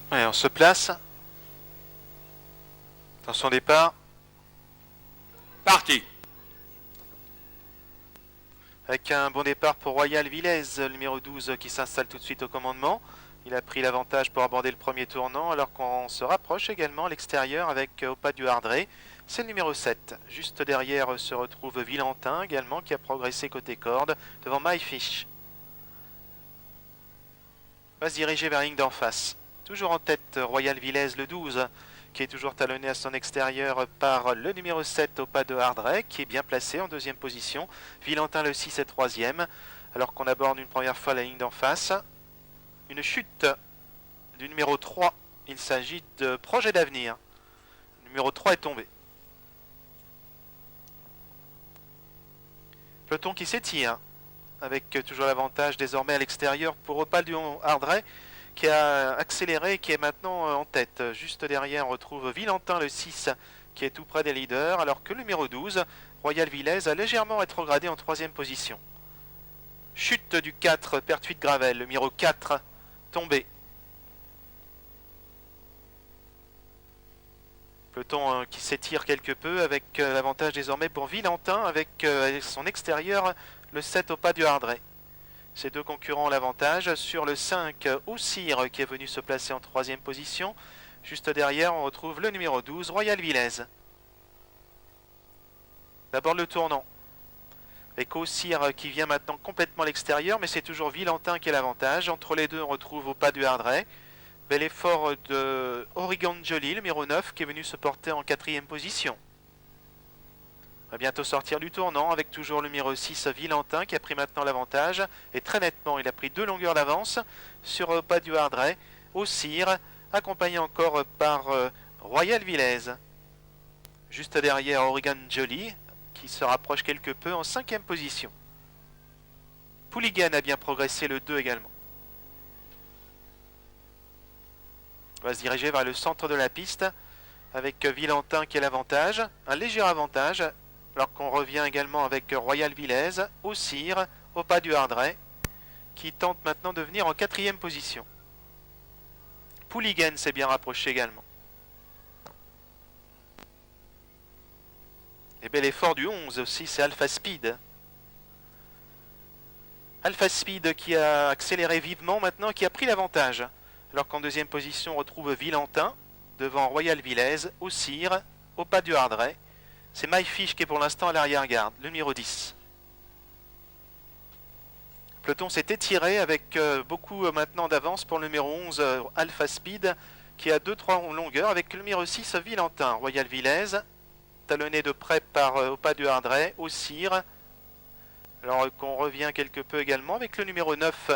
Allez, on se place. Attention départ. Parti. Avec un bon départ pour Royal Villez, le numéro 12 qui s'installe tout de suite au commandement. Il a pris l'avantage pour aborder le premier tournant alors qu'on se rapproche également à l'extérieur avec au pas du Hardray. C'est le numéro 7. Juste derrière se retrouve Villantin également qui a progressé côté corde devant MyFish. Va se diriger vers la ligne d'en face. Toujours en tête Royal Villez le 12 qui est toujours talonné à son extérieur par le numéro 7 au pas de Hardray qui est bien placé en deuxième position. Villantin le 6 est troisième alors qu'on aborde une première fois la ligne d'en face. Une chute du numéro 3. Il s'agit de Projet d'avenir. Le numéro 3 est tombé. Peloton qui s'étire avec toujours l'avantage désormais à l'extérieur pour Opal du Hardray qui a accéléré et qui est maintenant en tête. Juste derrière on retrouve Villantin le 6 qui est tout près des leaders alors que le numéro 12, Royal Villez, a légèrement rétrogradé en troisième position. Chute du 4, Pertuis de Gravel, le numéro 4 tombé. Peloton qui s'étire quelque peu avec l'avantage désormais pour Villantin avec son extérieur le 7 au pas du Hardray. Ces deux concurrents ont l'avantage sur le 5 Oussire qui est venu se placer en troisième position. Juste derrière on retrouve le numéro 12 Royal Villez. D'abord le tournant avec Oussire qui vient maintenant complètement à l'extérieur mais c'est toujours Villantin qui a l'avantage. Entre les deux on retrouve au pas du Hardray. Bel effort de Oregon Jolie, le numéro 9, qui est venu se porter en quatrième position. On va bientôt sortir du tournant avec toujours le numéro 6, Villantin, qui a pris maintenant l'avantage. Et très nettement, il a pris 2 longueurs d'avance sur pas du Hardray, Oussire, accompagné encore par Royal Villez. Juste derrière Oregon Jolie, qui se rapproche quelque peu en cinquième position. Pouligan a bien progressé, le 2 également. On va se diriger vers le centre de la piste avec Villantin qui a l'avantage, un léger avantage, alors qu'on revient également avec Royal Villez, Oussire, au pas du Hardray, qui tente maintenant de venir en quatrième position. Pouligan s'est bien rapproché également. Et bel effort du 11 aussi, c'est Alpha Speed. Alpha Speed qui a accéléré vivement maintenant, qui a pris l'avantage. Alors qu'en deuxième position, on retrouve Villantin, devant Royal Villez, Oussire, au pas du Hardray. C'est MyFish qui est pour l'instant à l'arrière-garde, le numéro 10. Le peloton s'est étiré avec beaucoup maintenant d'avance pour le numéro 11, Alpha Speed, qui a 2-3 longueurs avec le numéro 6, Villantin. Royal Villez, talonné de près par au pas du Hardray, Oussire. Alors qu'on revient quelque peu également avec le numéro 9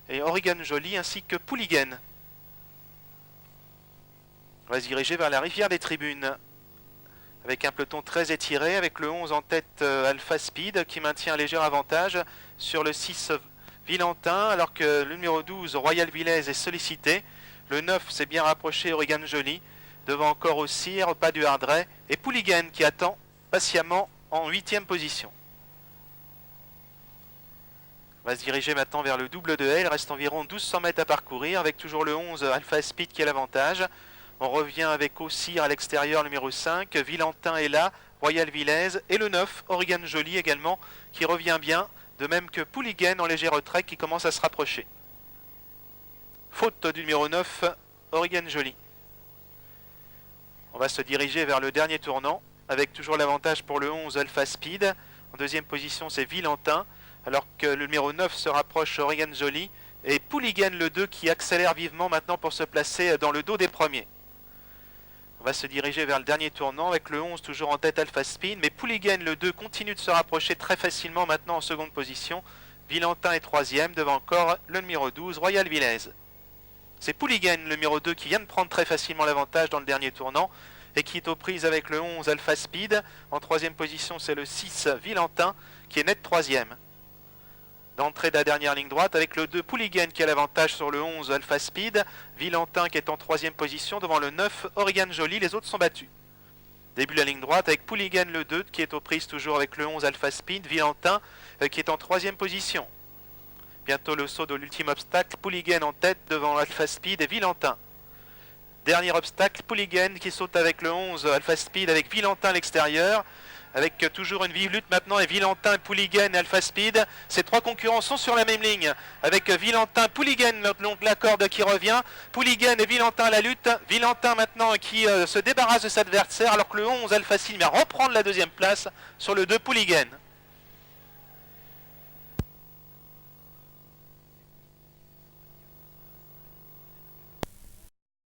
et Oregon Jolie ainsi que Pouligan. On va se diriger vers la rivière des tribunes avec un peloton très étiré avec le 11 en tête Alpha Speed qui maintient un léger avantage sur le 6 Villantin alors que le numéro 12 Royal Villez est sollicité. Le 9 s'est bien rapproché Oregon Jolie devant encore Oussire, pas du Hardray et Pouligan qui attend patiemment en 8e position. On va se diriger maintenant vers le double de haie. Il reste environ 1200 mètres à parcourir avec toujours le 11 Alpha Speed qui a l'avantage. On revient avec Oussire à l'extérieur, numéro 5. Villantin est là, Royal Villez. Et le 9, Oregon Jolie également, qui revient bien. De même que Pouligan en léger retrait qui commence à se rapprocher. Faute du numéro 9, Oregon Jolie. On va se diriger vers le dernier tournant, avec toujours l'avantage pour le 11, Alpha Speed. En deuxième position, c'est Villantin, alors que le numéro 9 se rapproche, Oregon Jolie. Et Pouligan, le 2, qui accélère vivement maintenant pour se placer dans le dos des premiers. On va se diriger vers le dernier tournant avec le 11 toujours en tête Alpha Speed, mais Pouligan le 2 continue de se rapprocher très facilement maintenant en seconde position. Villantin est troisième devant encore le numéro 12 Royal Villez. C'est Pouligan le numéro 2 qui vient de prendre très facilement l'avantage dans le dernier tournant et qui est aux prises avec le 11 Alpha Speed. En troisième position c'est le 6 Villantin qui est net troisième. D'entrée de la dernière ligne droite avec le 2 Pouligan qui a l'avantage sur le 11 Alpha Speed, Villantin qui est en troisième position devant le 9 Oregon Jolie, les autres sont battus. Début de la ligne droite avec Pouligan le 2 qui est aux prises toujours avec le 11 Alpha Speed, Villantin qui est en troisième position. Bientôt le saut de l'ultime obstacle, Pouligan en tête devant Alpha Speed et Villantin. Dernier obstacle, Pouliguen qui saute avec le 11 Alpha Speed avec Villentin à l'extérieur. Avec toujours une vive lutte maintenant et Villentin, Pouliguen et Alpha Speed. Ces trois concurrents sont sur la même ligne avec Villentin, Pouliguen, donc la corde qui revient. Pouliguen et Villentin à la lutte. Villentin maintenant qui se débarrasse de cet adversaire alors que le 11 Alpha Speed va reprendre la deuxième place sur le 2 Pouliguen.